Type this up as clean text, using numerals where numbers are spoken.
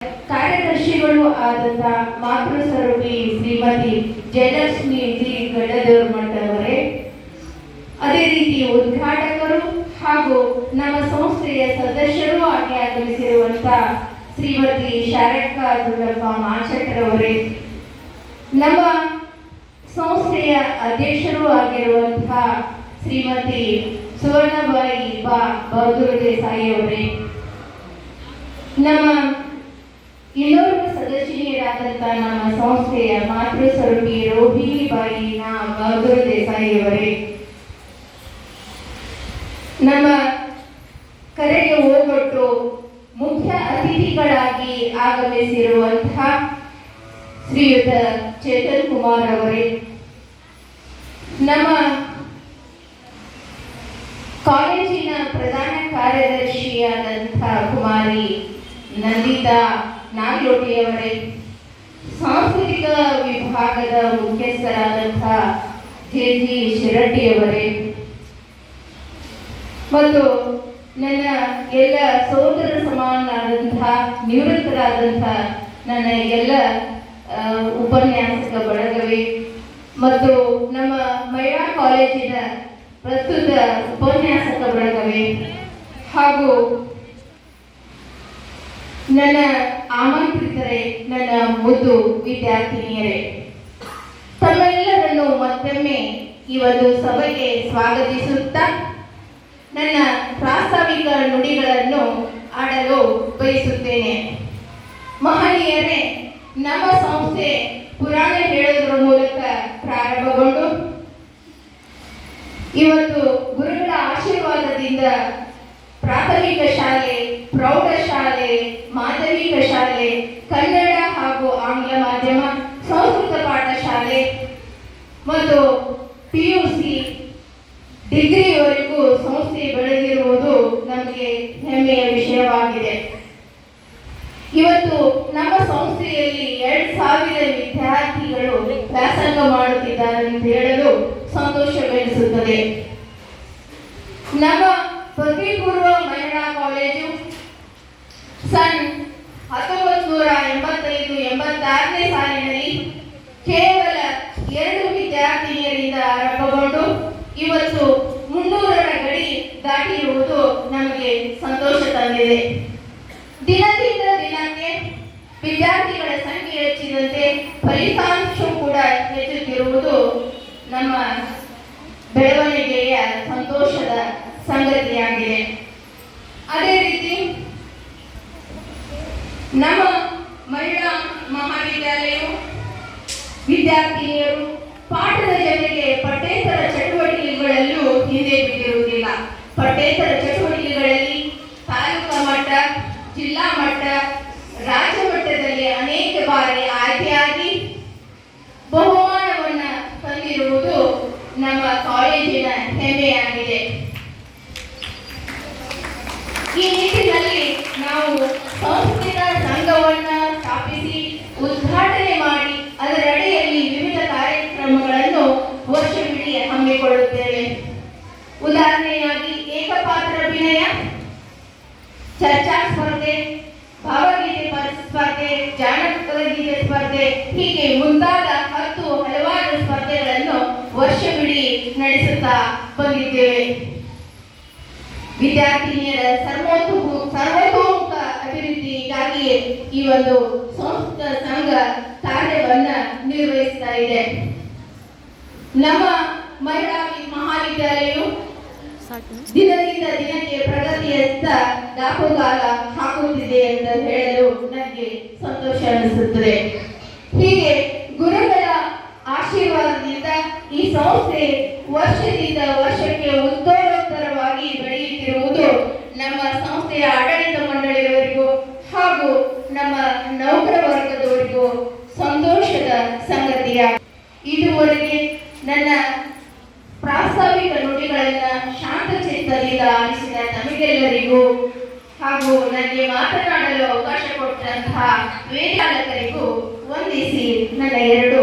ಕಾರ್ಯದರ್ಶಿಗಳು ಆದಂತ ಮಾತೃ ಸ್ವರೂಪಿ ಶ್ರೀಮತಿ ಜಯಲಕ್ಷ್ಮಿ ಜಿ ಗಡ್ಡದೇವರಮಠ ಅವರೇ, ಅದೇ ರೀತಿ ಉದ್ಘಾಟಕರು ಹಾಗೂ ನಮ್ಮ ಸಂಸ್ಥೆಯ ಸದಸ್ಯರು ಆಗಿ ಆಗಮಿಸಿರುವಂತ ಶ್ರೀಮತಿ ಶಾರಕ್ಕ ದುರ್ಗಪ್ಪ ಮಾಚಟ್ರವರೇ, ನಮ್ಮ ಸಂಸ್ಥೆಯ ಅಧ್ಯಕ್ಷರು ಆಗಿರುವಂತಹ ಶ್ರೀಮತಿ ಸುವರ್ಣಬಾಯಿ ಬಹದ್ದೂರ್ ದೇಸಾಯಿ ಅವರೇ, ನಮ್ಮ ಇನ್ನೋರ್ವ ಸದಸ್ಯರಾದಂಥ ನಮ್ಮ ಸಂಸ್ಥೆಯ ಮಾತೃ ಸ್ವರೂಪಿ ರೋಹಿಣಿಬಾಯಿ ಬಹದ್ದೂರ್ ದೇಸಾಯಿ ಅವರೇ, ನಮ್ಮ ಕರೆಗೆ ಹೋಗೊಟ್ಟು ಮುಖ್ಯ ಅತಿಥಿಗಳಾಗಿ ಆಗಮಿಸಿರುವಂತಹ ಶ್ರೀಯುತ ಚೇತನ್ ಕುಮಾರ್ ಅವರೇ, ನಮ್ಮ ಕಾಲೇಜಿನ ಪ್ರಧಾನ ಕಾರ್ಯದರ್ಶಿಯಾದಂತಹ ಕುಮಾರಿ ನಂದಿತಾ ನಾಗಲೋಟಿಯವರೇ, ಸಾಂಸ್ಕೃತಿಕ ವಿಭಾಗದ ಮುಖ್ಯಸ್ಥರಾದಂತಹ ಜೆ.ಜಿ. ಶಿರಟ್ಟಿಯವರೇ ಮತ್ತು ನನ್ನ ಎಲ್ಲ ಸೋದರ ಸಮಾನರಾದಂತಹ ನಿವೃತ್ತರಾದಂತಹ ನನ್ನ ಎಲ್ಲ ಉಪನ್ಯಾಸಕ ಬಳಗವೇ ಮತ್ತು ನಮ್ಮ ಮಹಿಳಾ ಕಾಲೇಜಿನ ಪ್ರಸ್ತುತ ಉಪನ್ಯಾಸಕ ಬಳಗವೇ ಹಾಗೂ ನನ್ನ ಆಮಂತ್ರಿತರೇ, ನನ್ನ ಮುದ್ದು ವಿದ್ಯಾರ್ಥಿನಿಯರೇ, ತಮ್ಮೆಲ್ಲರನ್ನು ಮತ್ತೊಮ್ಮೆ ಈ ಒಂದು ಸಭೆಗೆ ಸ್ವಾಗತಿಸುತ್ತಾ ನನ್ನ ಪ್ರಾಸ್ತಾವಿಕ ನುಡಿಗಳನ್ನು ಆಡಲು ಬಯಸುತ್ತೇನೆ. ಮಹನೀಯರೇ, ನಮ್ಮ ಸಂಸ್ಥೆ ಪುರಾಣ ಹೇಳುವುದರ ಮೂಲಕ ಪ್ರಾರಂಭಗೊಂಡು ಇವತ್ತು ಗುರುಗಳ ಆಶೀರ್ವಾದದಿಂದ ಪ್ರಾಥಮಿಕ ಶಾಲೆ, ಪ್ರೌಢಶಾಲೆ, ಮಾಧ್ಯಮಿಕ ಶಾಲೆ, ಕನ್ನಡ ಹಾಗೂ ಆಂಗ್ಲ ಮಾಧ್ಯಮ, ಸಂಸ್ಕೃತ ಪಾಠಶಾಲೆ ಮತ್ತು PUC ಡಿಗ್ರಿವರೆಗೂ ಸಂಸ್ಥೆ ಬೆಳೆದಿರುವುದು ನಮಗೆ ಹೆಮ್ಮೆಯ ವಿಷಯವಾಗಿದೆ. ಇವತ್ತು ನಮ್ಮ ಸಂಸ್ಥೆಯಲ್ಲಿ 2000 ವಿದ್ಯಾರ್ಥಿಗಳು ವ್ಯಾಸಂಗ ಮಾಡುತ್ತಿದ್ದಾರೆ ಎಂದು ಹೇಳಲು ಸಂತೋಷವೆನಿಸುತ್ತದೆ. ನಮ್ಮ ಪದವಿ ಪೂರ್ವ ಮಹಿಳಾ ಕಾಲೇಜು ಸನ್ 1985-86ನೇ ಸಾಲಿನಲ್ಲಿ ಕೇವಲ 2 ವಿದ್ಯಾರ್ಥಿನಿಯರಿಂದ ಆರಂಭಗೊಂಡು ಇವತ್ತು 300ರ ಗಡಿ ದಾಟಿರುವುದು ನಮಗೆ ಸಂತೋಷ ತಂದಿದೆ. ದಿನದಿಂದ ದಿನಕ್ಕೆ ವಿದ್ಯಾರ್ಥಿಗಳ ಸಂಖ್ಯೆ ಹೆಚ್ಚಿದಂತೆ ಫಲಿತಾಂಶವೂ ಕೂಡ ಹೆಚ್ಚುತ್ತಿರುವುದು ನಮ್ಮ ಬೆಳವಣಿಗೆಯ ಸಂತೋಷದ ಸಂಗತಿಯಾಗಿದೆ. ಅದೇ ರೀತಿ ನಮ್ಮ ಮಹಿಳಾ ಮಹಾವಿದ್ಯಾಲಯವು ವಿದ್ಯಾರ್ಥಿನಿಯರು ಪಾಠದ ಜೊತೆಗೆ ಪಠ್ಯೇತರ ಚಟುವಟಿಕೆಗಳಲ್ಲೂ ಹಿಂದೆ ಬಿದ್ದಿರುವುದಿಲ್ಲ. ಪಠ್ಯೇತರ ಚಟುವಟಿಕೆಗಳಲ್ಲಿ ತಾಲೂಕಾ ಮಟ್ಟ, ಜಿಲ್ಲಾ ಮಟ್ಟ, ರಾಜ್ಯ ಮಟ್ಟದಲ್ಲಿ ಅನೇಕ ಬಾರಿ ಆಯ್ಕೆಯಾಗಿ ಬಹುಮಾನವನ್ನು ತಂದಿರುವುದು ನಮ್ಮ ಕಾಲೇಜಿನ ಹೆಮ್ಮೆಯಾಗಿದೆ. ಈ ನಿಟ್ಟಿನಲ್ಲಿ ನಾವು ಸಂಸ್ಕೃತ ಸಂಘವನ್ನು ಸ್ಥಾಪಿಸಿ ಉದ್ಘಾಟನೆ ಮಾಡಿ ಅದರ ಅಡಿಯಲ್ಲಿ ವಿವಿಧ ಕಾರ್ಯಕ್ರಮಗಳನ್ನು ವರ್ಷವಿಡೀ ಹಮ್ಮಿಕೊಳ್ಳುತ್ತೇವೆ. ಉದಾಹರಣೆಯಾಗಿ ಏಕಪಾತ್ರ ಅಭಿನಯ, ಚರ್ಚಾ ಸ್ಪರ್ಧೆ, ಭಾವಗೀತೆ ಸ್ಪರ್ಧೆ, ಜಾನಪದ ಗೀತೆ ಸ್ಪರ್ಧೆ, ಹೀಗೆ ಮುಂತಾದ ಹಲವಾರು ಸ್ಪರ್ಧೆಗಳನ್ನು ವರ್ಷವಿಡೀ ನಡೆಸುತ್ತಾ ಬಂದಿದ್ದೇವೆ. ವಿದ್ಯಾರ್ಥಿನಿಯರ ಸರ್ವತೋಮುಖ ಅಭಿವೃದ್ಧಿಗಾಗಿ ಈ ಒಂದು ಸಂಸ್ಕೃತ ಸಂಘ ಕಾರ್ಯವನ್ನ ನಿರ್ವಹಿಸ್ತಾ ಇದೆ. ನಮ್ಮ ಮಹಿಳಾ ಮಹಾವಿದ್ಯಾಲಯವು ದಿನದಿಂದ ದಿನಕ್ಕೆ ಪ್ರಗತಿಯತ್ತ ದಾಪುಗಾಲ ಹಾಕುತ್ತಿದೆ ಎಂದು ಹೇಳಲು ನನಗೆ ಸಂತೋಷ ಅನಿಸುತ್ತದೆ. ಹೀಗೆ ಗುರುಗಳ ಆಶೀರ್ವಾದದಿಂದ ಈ ಸಂಸ್ಥೆ ವರ್ಷದಿಂದ ವರ್ಷಕ್ಕೆ ಉತ್ತರೋತ್ತರವಾಗಿ ಬೆಳೆಯುತ್ತಿರುವುದು ನಮ್ಮ ಸಂಸ್ಥೆಯ ಆಡಳಿತ ಮಂಡಳಿಯವರಿಗೂ ಹಾಗೂ ನಮ್ಮ ನೌಕರ ವರ್ಗದವರಿಗೂ ಸಂತೋಷದ ಸಂಗತಿಯಾಗಿದೆ. ಇದುವರೆಗೆ ನನ್ನ ಪ್ರಾಸ್ತಾವಿಕ ನುಡಿಗಳನ್ನು ಶಾಂತ ಚಿತ್ತದಿಂದ ಆಲಿಸಿದ ತಮಗೆಲ್ಲರಿಗೂ ಹಾಗೂ ನನಗೆ ಮಾತನಾಡಲು ಅವಕಾಶ ಕೊಟ್ಟಂತಹ ವೇದಿಕಾಲಕರಿಗೂ ವಂದಿಸಿ ನನ್ನ 2